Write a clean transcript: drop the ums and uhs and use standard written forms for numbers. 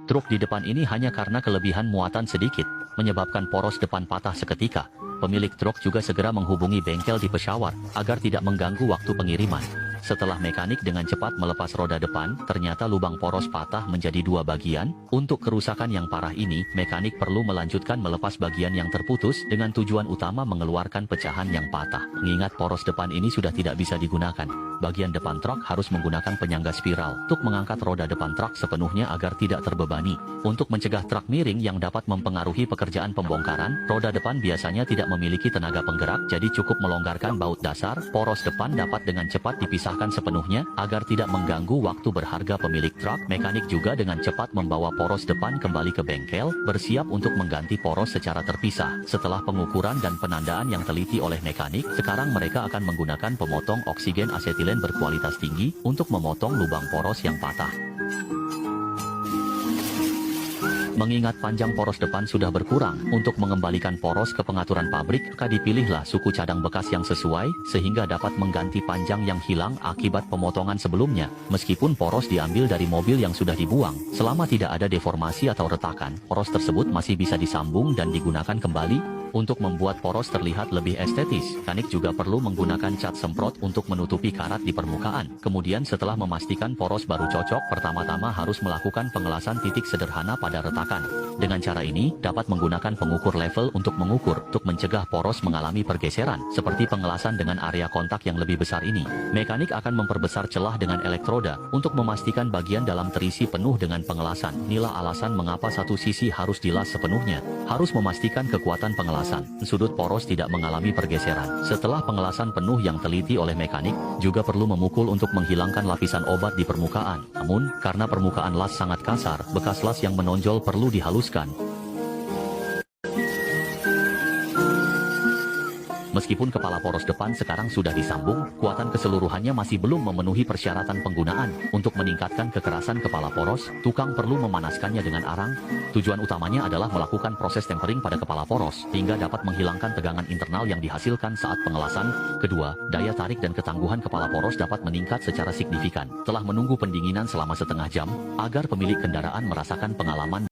Truk di depan ini hanya karena kelebihan muatan sedikit, menyebabkan poros depan patah seketika. Pemilik truk juga segera menghubungi bengkel di Peshawar, agar tidak mengganggu waktu pengiriman. Setelah mekanik dengan cepat melepas roda depan, ternyata lubang poros patah menjadi dua bagian. Untuk kerusakan yang parah ini, mekanik perlu melanjutkan melepas bagian yang terputus dengan tujuan utama mengeluarkan pecahan yang patah. Mengingat poros depan ini sudah tidak bisa digunakan, bagian depan truk harus menggunakan penyangga spiral untuk mengangkat roda depan truk sepenuhnya agar tidak terbebani. Untuk mencegah truk miring yang dapat mempengaruhi pekerjaan pembongkaran, roda depan biasanya tidak memiliki tenaga penggerak, jadi cukup melonggarkan baut dasar. Poros depan dapat dengan cepat dipisahkan sepenuhnya agar tidak mengganggu waktu berharga pemilik truk. Mekanik juga dengan cepat membawa poros depan kembali ke bengkel, bersiap untuk mengganti poros secara terpisah. Setelah pengukuran dan penandaan yang teliti oleh mekanik, sekarang mereka akan menggunakan pemotong oksigen asetilen berkualitas tinggi untuk memotong lubang poros yang patah. Mengingat panjang poros depan sudah berkurang, untuk mengembalikan poros ke pengaturan pabrik, maka dipilihlah suku cadang bekas yang sesuai, sehingga dapat mengganti panjang yang hilang akibat pemotongan sebelumnya. Meskipun poros diambil dari mobil yang sudah dibuang, selama tidak ada deformasi atau retakan, poros tersebut masih bisa disambung dan digunakan kembali. Untuk membuat poros terlihat lebih estetis, mekanik juga perlu menggunakan cat semprot untuk menutupi karat di permukaan. Kemudian setelah memastikan poros baru cocok, pertama-tama harus melakukan pengelasan titik sederhana pada retakan. Dengan cara ini, dapat menggunakan pengukur level untuk mengukur, untuk mencegah poros mengalami pergeseran, seperti pengelasan dengan area kontak yang lebih besar ini. Mekanik akan memperbesar celah dengan elektroda, untuk memastikan bagian dalam terisi penuh dengan pengelasan. Inilah alasan mengapa satu sisi harus dilas sepenuhnya. Harus memastikan kekuatan pengelasan. Sudut poros tidak mengalami pergeseran. Setelah pengelasan penuh yang teliti oleh mekanik, juga perlu memukul untuk menghilangkan lapisan obat di permukaan. Namun, karena permukaan las sangat kasar, bekas las yang menonjol perlu dihaluskan. Meskipun kepala poros depan sekarang sudah disambung, kuatan keseluruhannya masih belum memenuhi persyaratan penggunaan. Untuk meningkatkan kekerasan kepala poros, tukang perlu memanaskannya dengan arang. Tujuan utamanya adalah melakukan proses tempering pada kepala poros, hingga dapat menghilangkan tegangan internal yang dihasilkan saat pengelasan. Kedua, daya tarik dan ketangguhan kepala poros dapat meningkat secara signifikan. Telah menunggu pendinginan selama setengah jam, agar pemilik kendaraan merasakan pengalaman